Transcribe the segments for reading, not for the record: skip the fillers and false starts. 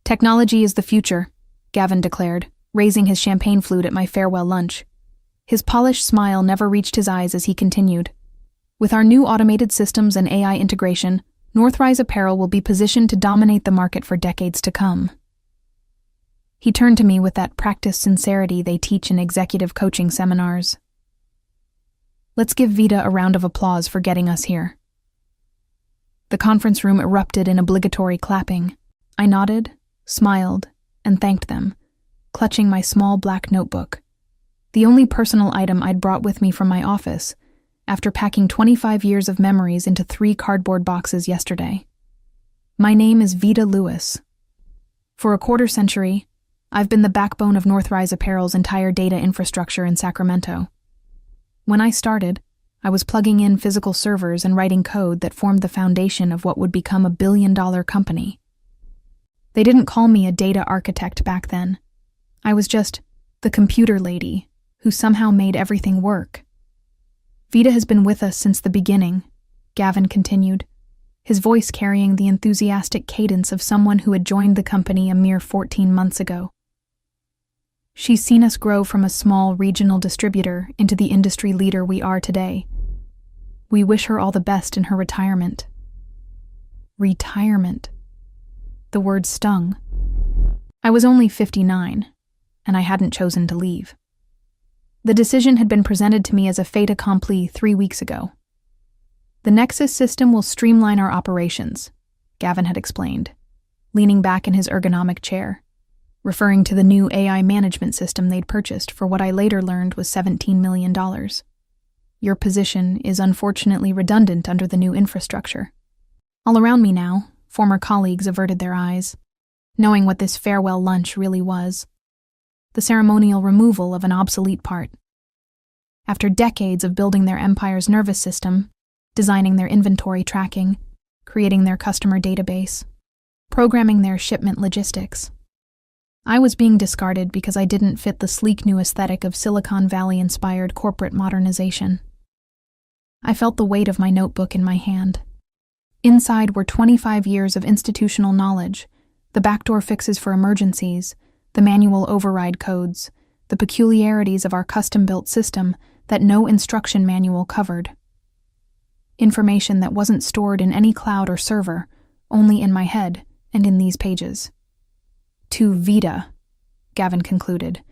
Technology is the future, Gavin declared, raising his champagne flute at my farewell lunch. His polished smile never reached his eyes as he continued. With our new automated systems and AI integration, Northrise Apparel will be positioned to dominate the market for decades to come. He turned to me with that practiced sincerity they teach in executive coaching seminars. Let's give Vita a round of applause for getting us here. The conference room erupted in obligatory clapping. I nodded, smiled, and thanked them, clutching my small black notebook, the only personal item I'd brought with me from my office, after packing 25 years of memories into 3 cardboard boxes yesterday. My name is Vita Lewis. For a quarter century, I've been the backbone of Northrise Apparel's entire data infrastructure in Sacramento. When I started, I was plugging in physical servers and writing code that formed the foundation of what would become a billion-dollar company. They didn't call me a data architect back then. I was just the computer lady who somehow made everything work. Vita has been with us since the beginning, Gavin continued, his voice carrying the enthusiastic cadence of someone who had joined the company a mere 14 months ago. She's seen us grow from a small regional distributor into the industry leader we are today. We wish her all the best in her retirement. Retirement. The word stung. I was only 59, and I hadn't chosen to leave. The decision had been presented to me as a fait accompli 3 weeks ago. The Nexus system will streamline our operations, Gavin had explained, leaning back in his ergonomic chair, referring to the new AI management system they'd purchased for what I later learned was $17 million. Your position is unfortunately redundant under the new infrastructure. All around me now, former colleagues averted their eyes, knowing what this farewell lunch really was. The ceremonial removal of an obsolete part. After decades of building their empire's nervous system, designing their inventory tracking, creating their customer database, programming their shipment logistics, I was being discarded because I didn't fit the sleek new aesthetic of Silicon Valley-inspired corporate modernization. I felt the weight of my notebook in my hand. Inside were 25 years of institutional knowledge, the backdoor fixes for emergencies, the manual override codes, the peculiarities of our custom-built system that no instruction manual covered. Information that wasn't stored in any cloud or server, only in my head and in these pages. To Vita, Gavin concluded,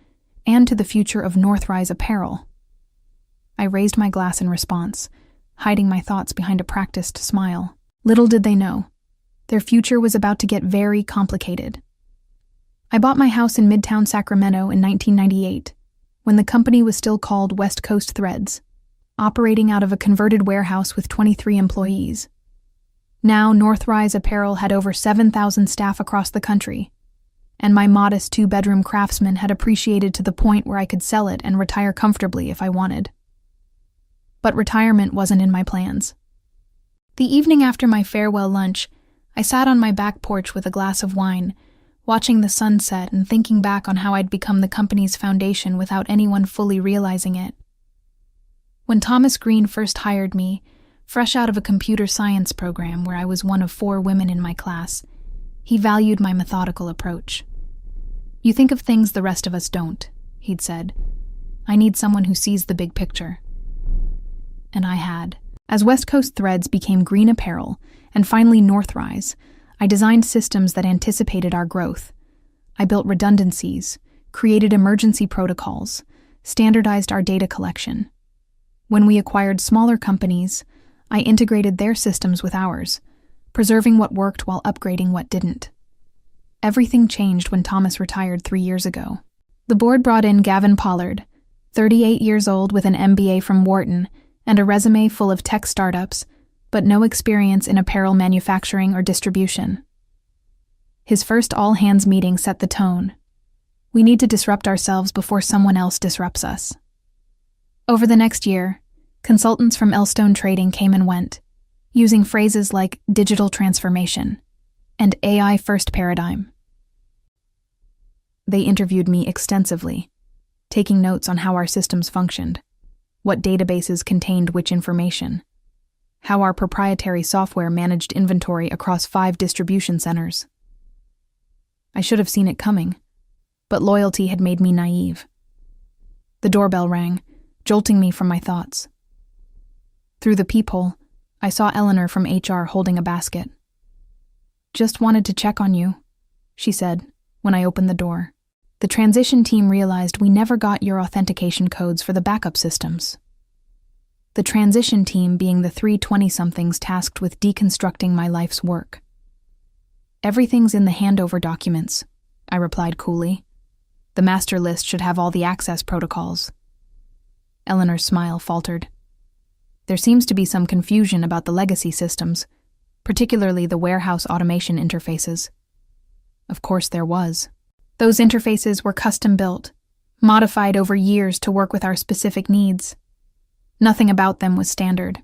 and to the future of Northrise Apparel. I raised my glass in response, hiding my thoughts behind a practiced smile. Little did they know, their future was about to get very complicated. I bought my house in Midtown Sacramento in 1998, when the company was still called West Coast Threads, operating out of a converted warehouse with 23 employees. Now, Northrise Apparel had over 7,000 staff across the country, and my modest 2-bedroom craftsman had appreciated to the point where I could sell it and retire comfortably if I wanted. But retirement wasn't in my plans. The evening after my farewell lunch, I sat on my back porch with a glass of wine, watching the sunset and thinking back on how I'd become the company's foundation without anyone fully realizing it. When Thomas Green first hired me, fresh out of a computer science program where I was one of 4 women in my class, he valued my methodical approach. You think of things the rest of us don't, he'd said. I need someone who sees the big picture. And I had. As West Coast Threads became Green Apparel, and finally Northrise, I designed systems that anticipated our growth. I built redundancies, created emergency protocols, standardized our data collection. When we acquired smaller companies, I integrated their systems with ours, preserving what worked while upgrading what didn't. Everything changed when Thomas retired 3 years ago. The board brought in Gavin Pollard, 38 years old with an MBA from Wharton and a resume full of tech startups, but no experience in apparel manufacturing or distribution. His first all-hands meeting set the tone. We need to disrupt ourselves before someone else disrupts us. Over the next year, consultants from Elstone Trading came and went, using phrases like digital transformation and AI-first paradigm. They interviewed me extensively, taking notes on how our systems functioned, what databases contained which information, how our proprietary software managed inventory across 5 distribution centers. I should have seen it coming, but loyalty had made me naive. The doorbell rang, jolting me from my thoughts. Through the peephole, I saw Eleanor from HR holding a basket. "Just wanted to check on you," she said when I opened the door. "The transition team realized we never got your authentication codes for the backup systems." The transition team being the 3 20-somethings tasked with deconstructing my life's work. "Everything's in the handover documents," I replied coolly. "The master list should have all the access protocols." Eleanor's smile faltered. "There seems to be some confusion about the legacy systems, particularly the warehouse automation interfaces." Of course there was. Those interfaces were custom-built, modified over years to work with our specific needs. Nothing about them was standard.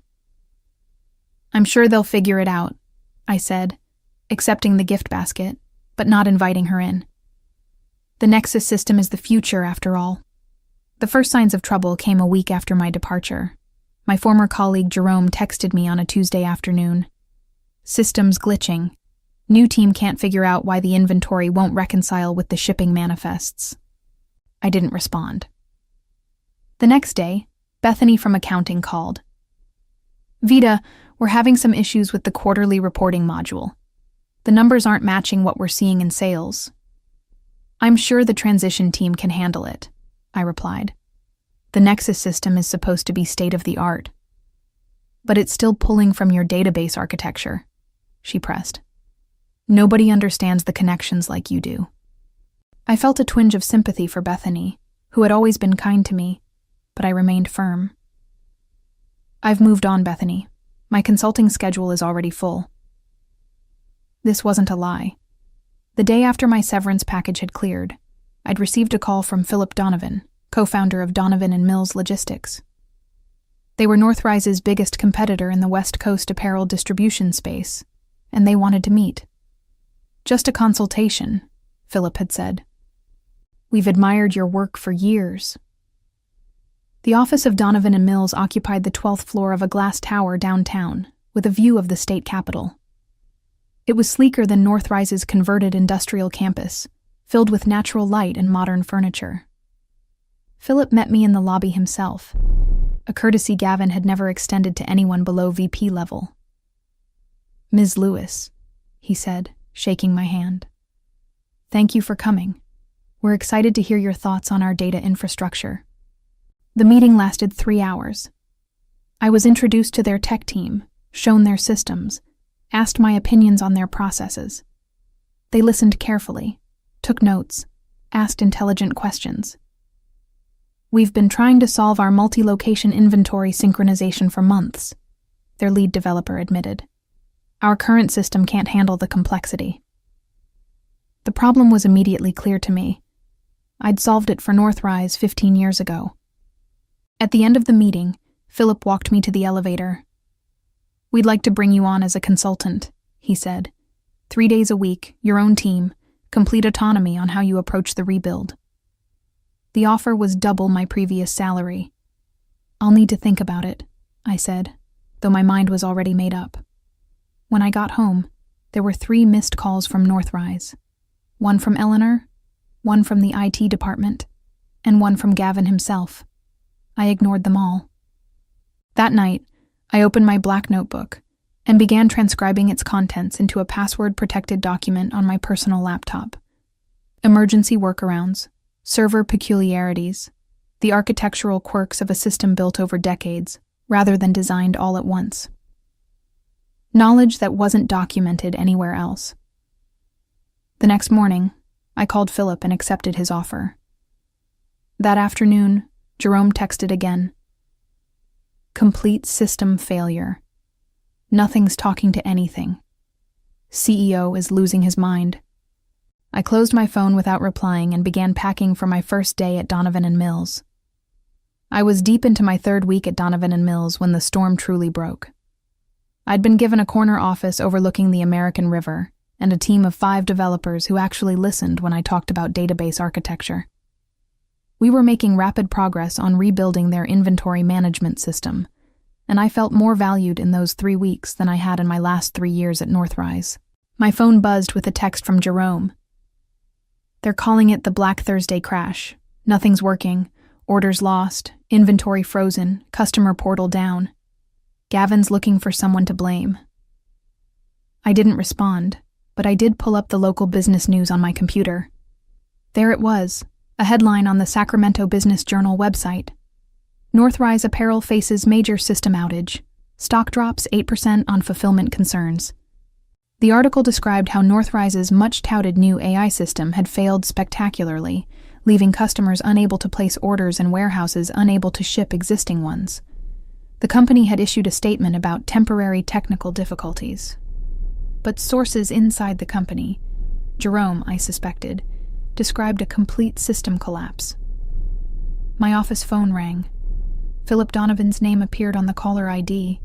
"I'm sure they'll figure it out," I said, accepting the gift basket, but not inviting her in. The Nexus system is the future, after all. The first signs of trouble came a week after my departure. My former colleague Jerome texted me on a Tuesday afternoon. "Systems glitching. New team can't figure out why the inventory won't reconcile with the shipping manifests." I didn't respond. The next day, Bethany from accounting called. "Vita, we're having some issues with the quarterly reporting module. The numbers aren't matching what we're seeing in sales." "I'm sure the transition team can handle it," I replied. "The Nexus system is supposed to be state-of-the-art." "But it's still pulling from your database architecture," she pressed. "Nobody understands the connections like you do." I felt a twinge of sympathy for Bethany, who had always been kind to me, but I remained firm. "I've moved on, Bethany. My consulting schedule is already full." This wasn't a lie. The day after my severance package had cleared, I'd received a call from Philip Donovan, co-founder of Donovan and Mills Logistics. They were Northrise's biggest competitor in the West Coast apparel distribution space, and they wanted to meet. "Just a consultation," Philip had said. "We've admired your work for years." The office of Donovan and Mills occupied the 12th floor of a glass tower downtown, with a view of the state capitol. It was sleeker than Northrise's converted industrial campus, filled with natural light and modern furniture. Philip met me in the lobby himself, a courtesy Gavin had never extended to anyone below VP level. "Ms. Lewis," he said, shaking my hand. "Thank you for coming. We're excited to hear your thoughts on our data infrastructure." The meeting lasted 3 hours. I was introduced to their tech team, shown their systems, asked my opinions on their processes. They listened carefully, took notes, asked intelligent questions. "We've been trying to solve our multi-location inventory synchronization for months," their lead developer admitted. "Our current system can't handle the complexity." The problem was immediately clear to me. I'd solved it for Northrise 15 years ago. At the end of the meeting, Philip walked me to the elevator. "We'd like to bring you on as a consultant," he said. 3 days a week, your own team, complete autonomy on how you approach the rebuild." The offer was double my previous salary. "I'll need to think about it," I said, though my mind was already made up. When I got home, there were 3 missed calls from Northrise. One from Eleanor, one from the IT department, and one from Gavin himself. I ignored them all. That night, I opened my black notebook and began transcribing its contents into a password-protected document on my personal laptop. Emergency workarounds, server peculiarities, the architectural quirks of a system built over decades, rather than designed all at once. Knowledge that wasn't documented anywhere else. The next morning, I called Philip and accepted his offer. That afternoon, Jerome texted again. "Complete system failure. Nothing's talking to anything. CEO is losing his mind." I closed my phone without replying and began packing for my first day at Donovan and Mills. I was deep into my 3rd week at Donovan and Mills when the storm truly broke. I'd been given a corner office overlooking the American River and a team of 5 developers who actually listened when I talked about database architecture. We were making rapid progress on rebuilding their inventory management system, and I felt more valued in those 3 weeks than I had in my last 3 years at Northrise. My phone buzzed with a text from Jerome. They're calling it the Black Thursday crash. Nothing's working. Orders lost. Inventory frozen. Customer portal down. Gavin's looking for someone to blame. I didn't respond, but I did pull up the local business news on my computer. There it was, a headline on the Sacramento Business Journal website. Northrise Apparel faces major system outage. Stock drops 8% on fulfillment concerns. The article described how Northrise's much-touted new AI system had failed spectacularly, leaving customers unable to place orders and warehouses unable to ship existing ones. The company had issued a statement about temporary technical difficulties. But sources inside the company, Jerome, I suspected, described a complete system collapse. My office phone rang. Philip Donovan's name appeared on the caller ID.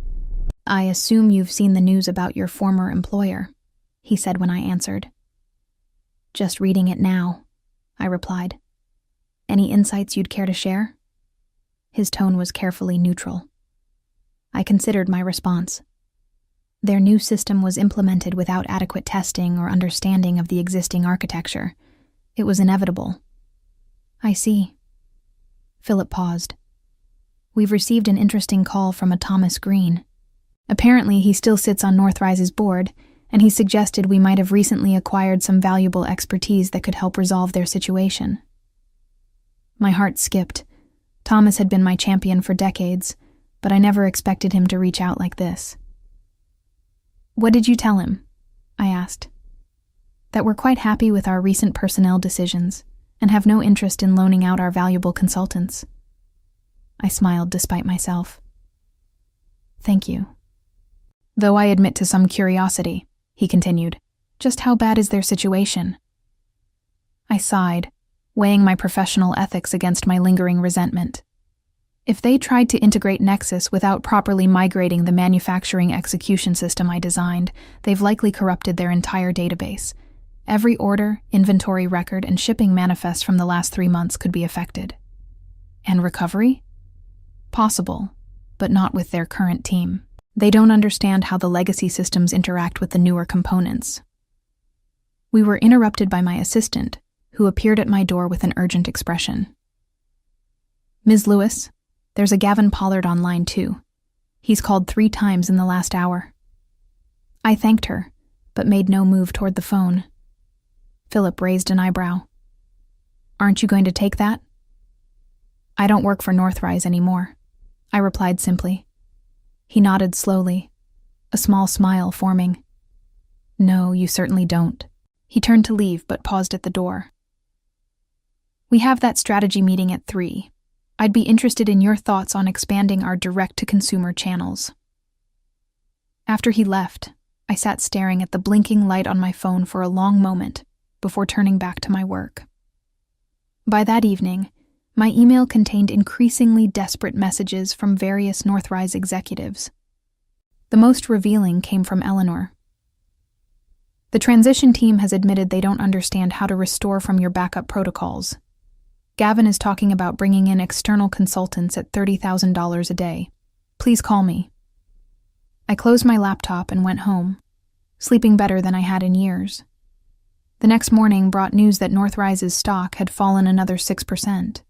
"I assume you've seen the news about your former employer," he said when I answered. "Just reading it now," I replied. "Any insights you'd care to share?" His tone was carefully neutral. I considered my response. Their new system was implemented without adequate testing or understanding of the existing architecture. It was inevitable. "I see." Philip paused. "We've received an interesting call from a Thomas Green. Apparently, he still sits on Northrise's board, and he suggested we might have recently acquired some valuable expertise that could help resolve their situation." My heart skipped. Thomas had been my champion for decades, but I never expected him to reach out like this. "What did you tell him?" I asked. "That we're quite happy with our recent personnel decisions and have no interest in loaning out our valuable consultants." I smiled despite myself. "Thank you. Though I admit to some curiosity," he continued, "just how bad is their situation?" I sighed, weighing my professional ethics against my lingering resentment. If they tried to integrate Nexus without properly migrating the manufacturing execution system I designed, they've likely corrupted their entire database. Every order, inventory record, and shipping manifest from the last 3 months could be affected. And recovery? Possible, but not with their current team. They don't understand how the legacy systems interact with the newer components. We were interrupted by my assistant, who appeared at my door with an urgent expression. "Ms. Lewis, there's a Gavin Pollard on line 2. He's called 3 times in the last hour." I thanked her, but made no move toward the phone. Philip raised an eyebrow. "Aren't you going to take that?" "I don't work for Northrise anymore," I replied simply. He nodded slowly, a small smile forming. "No, you certainly don't." He turned to leave but paused at the door. "We have that strategy meeting at 3. I'd be interested in your thoughts on expanding our direct-to-consumer channels." After he left, I sat staring at the blinking light on my phone for a long moment before turning back to my work. By that evening, my email contained increasingly desperate messages from various Northrise executives. The most revealing came from Eleanor. "The transition team has admitted they don't understand how to restore from your backup protocols. Gavin is talking about bringing in external consultants at $30,000 a day. Please call me." I closed my laptop and went home, sleeping better than I had in years. The next morning brought news that Northrise's stock had fallen another 6%.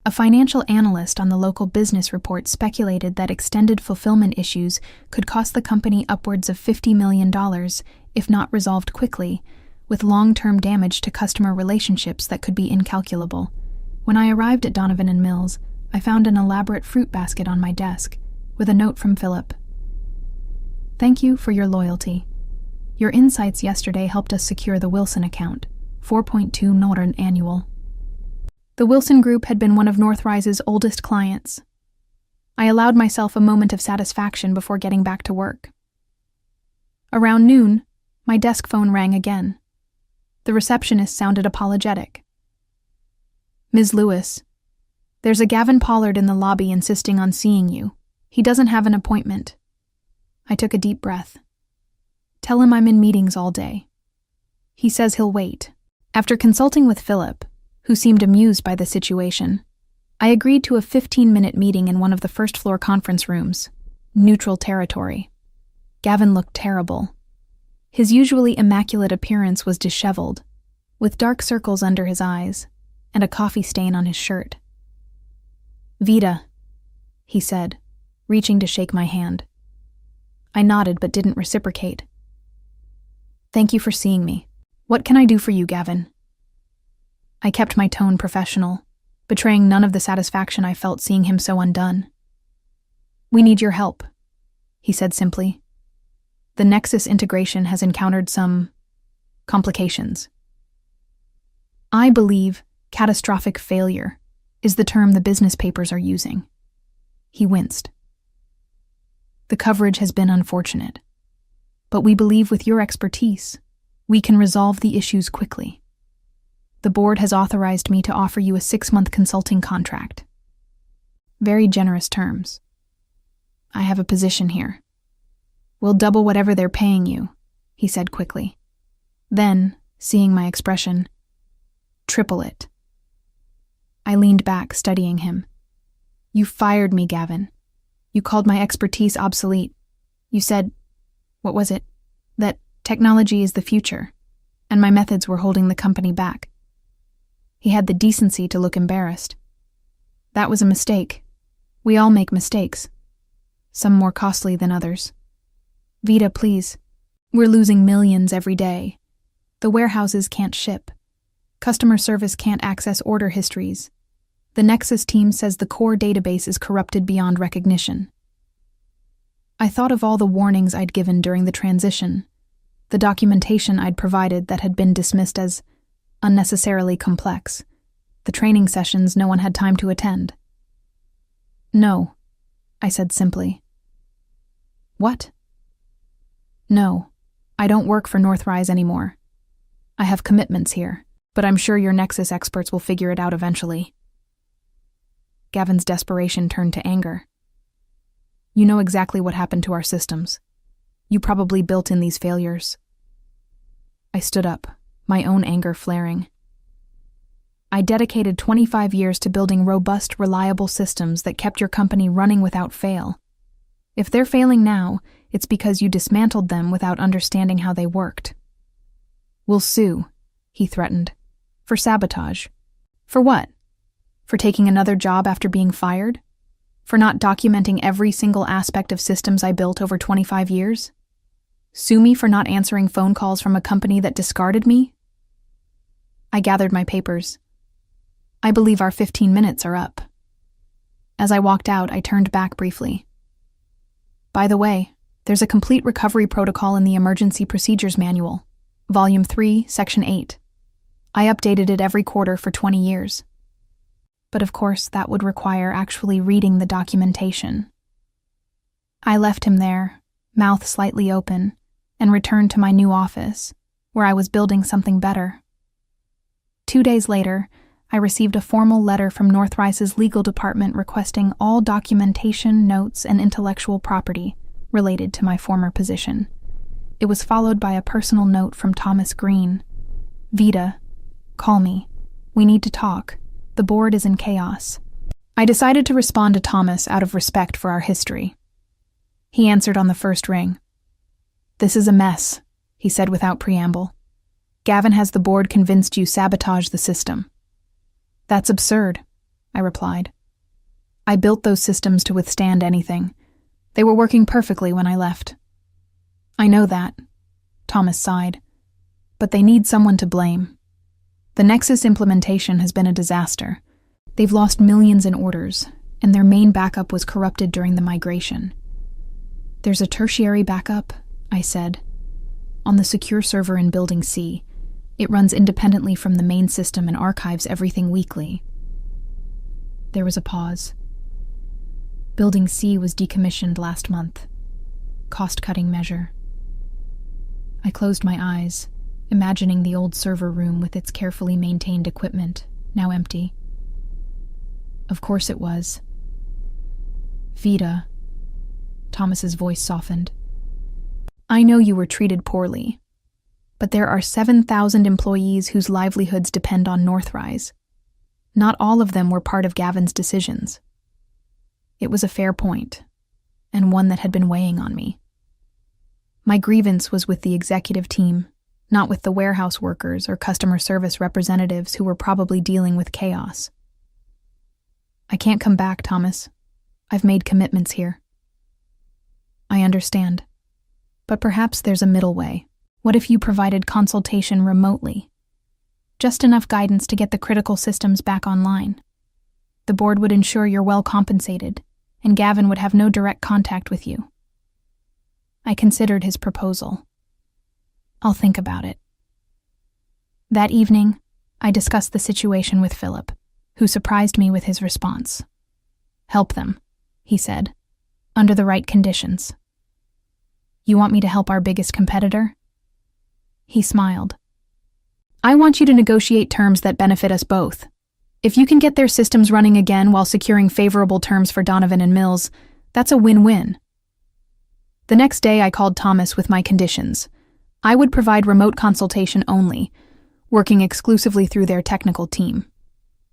A financial analyst on the local business report speculated that extended fulfillment issues could cost the company upwards of $50 million if not resolved quickly, with long-term damage to customer relationships that could be incalculable. When I arrived at Donovan and Mills, I found an elaborate fruit basket on my desk, with a note from Philip. "Thank you for your loyalty. Your insights yesterday helped us secure the Wilson account, 4.2 Northern annual." The Wilson Group had been one of Northrise's oldest clients. I allowed myself a moment of satisfaction before getting back to work. Around noon, my desk phone rang again. The receptionist sounded apologetic. "Ms. Lewis, there's a Gavin Pollard in the lobby insisting on seeing you. He doesn't have an appointment." I took a deep breath. "Tell him I'm in meetings all day. He says he'll wait." After consulting with Philip, who seemed amused by the situation, I agreed to a 15-minute meeting in one of the first-floor conference rooms, neutral territory. Gavin looked terrible. His usually immaculate appearance was disheveled, with dark circles under his eyes and a coffee stain on his shirt. "Vida," he said, reaching to shake my hand. I nodded but didn't reciprocate. "Thank you for seeing me. What can I do for you, Gavin?" I kept my tone professional, betraying none of the satisfaction I felt seeing him so undone. "We need your help," he said simply. "The Nexus integration has encountered some complications." I believe catastrophic failure is the term the business papers are using. He winced. "The coverage has been unfortunate, but we believe with your expertise, we can resolve the issues quickly. The board has authorized me to offer you a 6-month consulting contract. Very generous terms. I have a position here. We'll double whatever they're paying you," he said quickly. Then, seeing my expression, "Triple it." I leaned back, studying him. "You fired me, Gavin. You called my expertise obsolete. You said, what was it? That technology is the future, and my methods were holding the company back." He had the decency to look embarrassed. "That was a mistake. We all make mistakes. Some more costly than others. Vida, please. We're losing millions every day. The warehouses can't ship. Customer service can't access order histories. The Nexus team says the core database is corrupted beyond recognition." I thought of all the warnings I'd given during the transition, the documentation I'd provided that had been dismissed as unnecessarily complex, the training sessions no one had time to attend. "No," I said simply. "What?" "No, I don't work for Northrise anymore. I have commitments here, but I'm sure your Nexus experts will figure it out eventually." Gavin's desperation turned to anger. "You know exactly what happened to our systems. You probably built in these failures." I stood up, my own anger flaring. "I dedicated 25 years to building robust, reliable systems that kept your company running without fail. If they're failing now, it's because you dismantled them without understanding how they worked." "We'll sue," he threatened. "For sabotage. For what? For taking another job after being fired? For not documenting every single aspect of systems I built over 25 years? Sue me for not answering phone calls from a company that discarded me?" I gathered my papers. "I believe our 15 minutes are up." As I walked out, I turned back briefly. "By the way, there's a complete recovery protocol in the Emergency Procedures Manual, Volume 3, Section 8. I updated it every quarter for 20 years. But of course, that would require actually reading the documentation." I left him there, mouth slightly open, and returned to my new office, where I was building something better. 2 days later, I received a formal letter from Northrise's legal department requesting all documentation, notes, and intellectual property related to my former position. It was followed by a personal note from Thomas Green. "Vida, call me. We need to talk. The board is in chaos." I decided to respond to Thomas out of respect for our history. He answered on the first ring. "This is a mess," he said without preamble. "Gavin has the board convinced you sabotaged the system." "That's absurd," I replied. "I built those systems to withstand anything. They were working perfectly when I left." "I know that," Thomas sighed. "But they need someone to blame. The Nexus implementation has been a disaster. They've lost millions in orders, and their main backup was corrupted during the migration." "There's a tertiary backup," I said. "On the secure server in Building C. It runs independently from the main system and archives everything weekly." There was a pause. Building C was decommissioned last month. Cost-cutting measure. I closed my eyes, imagining the old server room with its carefully maintained equipment, now empty. Of course it was. "Vida," Thomas's voice softened. "I know you were treated poorly, but there are 7,000 employees whose livelihoods depend on Northrise. Not all of them were part of Gavin's decisions." It was a fair point, and one that had been weighing on me. My grievance was with the executive team, not with the warehouse workers or customer service representatives who were probably dealing with chaos. I can't come back, Thomas. I've made commitments here. I understand. But perhaps there's a middle way. What if you provided consultation remotely? Just enough guidance to get the critical systems back online. The board would ensure you're well compensated, and Gavin would have no direct contact with you. I considered his proposal. I'll think about it. That evening, I discussed the situation with Philip, who surprised me with his response. Help them, he said, under the right conditions. You want me to help our biggest competitor? He smiled. I want you to negotiate terms that benefit us both. If you can get their systems running again while securing favorable terms for Donovan and Mills, that's a win-win. The next day I called Thomas with my conditions. I would provide remote consultation only, working exclusively through their technical team.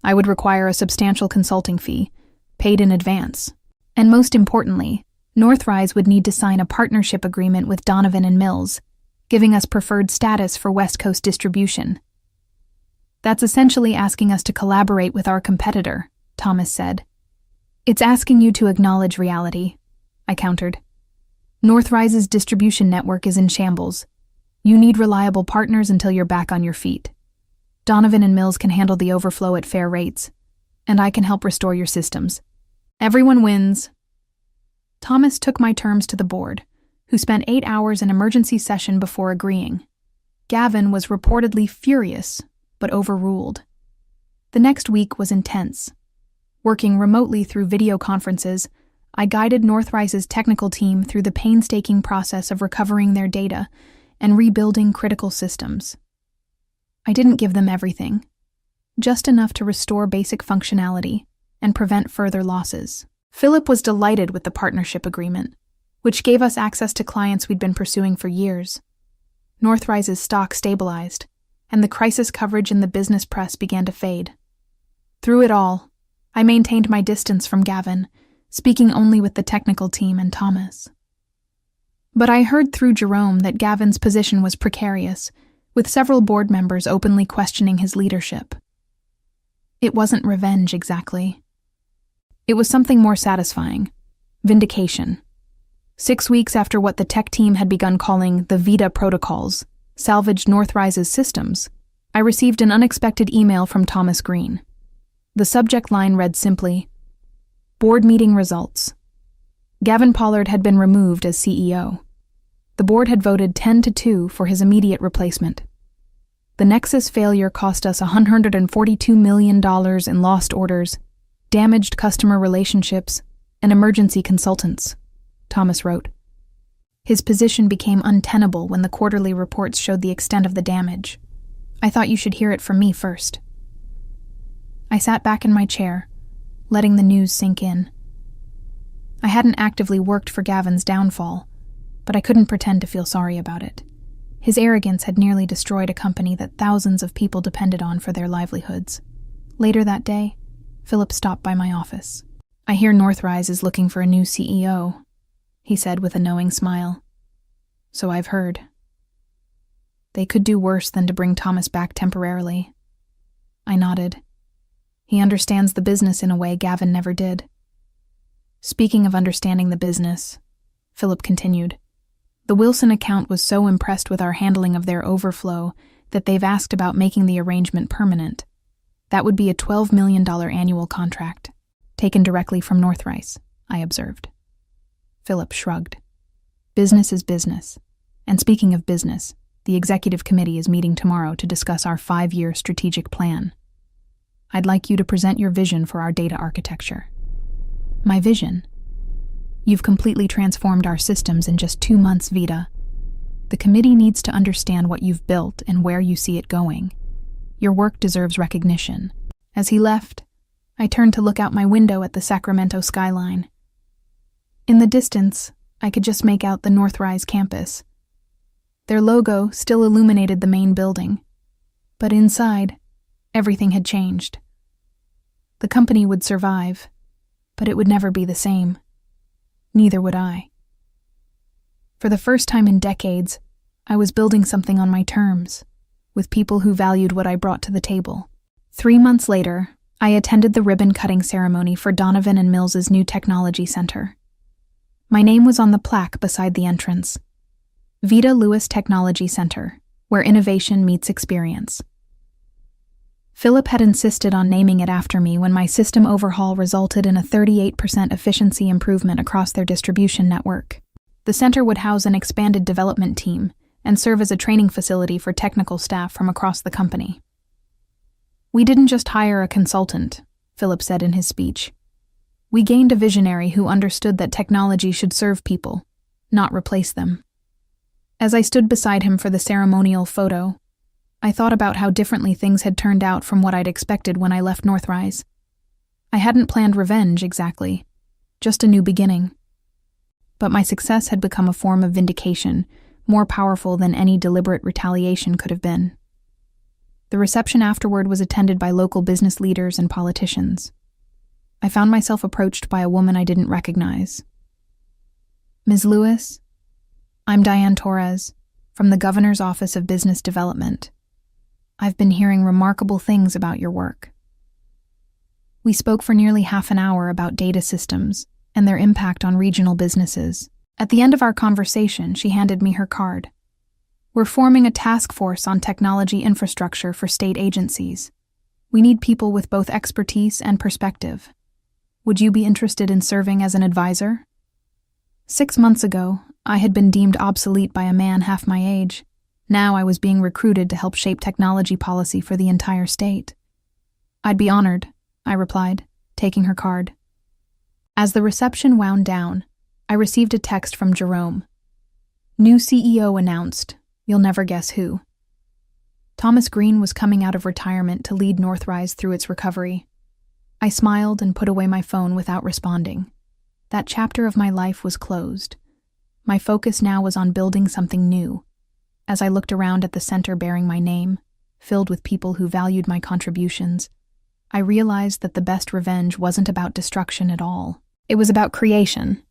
I would require a substantial consulting fee, paid in advance. And most importantly, Northrise would need to sign a partnership agreement with Donovan and Mills, giving us preferred status for West Coast distribution. That's essentially asking us to collaborate with our competitor, Thomas said. It's asking you to acknowledge reality, I countered. Northrise's distribution network is in shambles. You need reliable partners until you're back on your feet. Donovan and Mills can handle the overflow at fair rates, and I can help restore your systems. Everyone wins. Thomas took my terms to the board, who spent 8 hours in emergency session before agreeing. Gavin was reportedly furious, but overruled. The next week was intense. Working remotely through video conferences, I guided Northrise's technical team through the painstaking process of recovering their data and rebuilding critical systems. I didn't give them everything, just enough to restore basic functionality and prevent further losses. Philip was delighted with the partnership agreement, which gave us access to clients we'd been pursuing for years. Northrise's stock stabilized, and the crisis coverage in the business press began to fade. Through it all, I maintained my distance from Gavin, speaking only with the technical team and Thomas. But I heard through Jerome that Gavin's position was precarious, with several board members openly questioning his leadership. It wasn't revenge exactly. It was something more satisfying: vindication. 6 weeks after what the tech team had begun calling the Vita protocols salvaged Northrise's systems, I received an unexpected email from Thomas Green. The subject line read simply, Board meeting results. Gavin Pollard had been removed as CEO. The board had voted 10-2 for his immediate replacement. The Nexus failure cost us $142 million in lost orders, damaged customer relationships, and emergency consultants, Thomas wrote. His position became untenable when the quarterly reports showed the extent of the damage. I thought you should hear it from me first. I sat back in my chair, letting the news sink in. I hadn't actively worked for Gavin's downfall, but I couldn't pretend to feel sorry about it. His arrogance had nearly destroyed a company that thousands of people depended on for their livelihoods. Later that day, Philip stopped by my office. I hear Northrise is looking for a new CEO, he said with a knowing smile. So I've heard. They could do worse than to bring Thomas back temporarily. I nodded. He understands the business in a way Gavin never did. Speaking of understanding the business, Philip continued, the Wilson account was so impressed with our handling of their overflow that they've asked about making the arrangement permanent. That would be a $12 million annual contract, taken directly from Northrise, I observed. Philip shrugged. Business is business. And speaking of business, the executive committee is meeting tomorrow to discuss our 5-year strategic plan. I'd like you to present your vision for our data architecture. My vision? You've completely transformed our systems in just 2 months, Vita. The committee needs to understand what you've built and where you see it going. Your work deserves recognition. As he left, I turned to look out my window at the Sacramento skyline. In the distance, I could just make out the Northrise campus. Their logo still illuminated the main building, but inside, everything had changed. The company would survive, but it would never be the same. Neither would I. For the first time in decades, I was building something on my terms, with people who valued what I brought to the table. 3 months later, I attended the ribbon-cutting ceremony for Donovan and Mills's new technology center. My name was on the plaque beside the entrance. Vita Lewis Technology Center, where innovation meets experience. Philip had insisted on naming it after me when my system overhaul resulted in a 38% efficiency improvement across their distribution network. The center would house an expanded development team and serve as a training facility for technical staff from across the company. "We didn't just hire a consultant," Philip said in his speech. "We gained a visionary who understood that technology should serve people, not replace them." As I stood beside him for the ceremonial photo, I thought about how differently things had turned out from what I'd expected when I left Northrise. I hadn't planned revenge exactly, just a new beginning. But my success had become a form of vindication, more powerful than any deliberate retaliation could have been. The reception afterward was attended by local business leaders and politicians. I found myself approached by a woman I didn't recognize. "Ms. Lewis, I'm Diane Torres, from the Governor's Office of Business Development. I've been hearing remarkable things about your work." We spoke for nearly half an hour about data systems and their impact on regional businesses. At the end of our conversation, she handed me her card. "We're forming a task force on technology infrastructure for state agencies. We need people with both expertise and perspective. Would you be interested in serving as an advisor?" 6 months ago, I had been deemed obsolete by a man half my age. Now I was being recruited to help shape technology policy for the entire state. "I'd be honored," I replied, taking her card. As the reception wound down, I received a text from Jerome. "New CEO announced. You'll never guess who." Thomas Green was coming out of retirement to lead Northrise through its recovery. I smiled and put away my phone without responding. That chapter of my life was closed. My focus now was on building something new. As I looked around at the center bearing my name, filled with people who valued my contributions, I realized that the best revenge wasn't about destruction at all. It was about creation.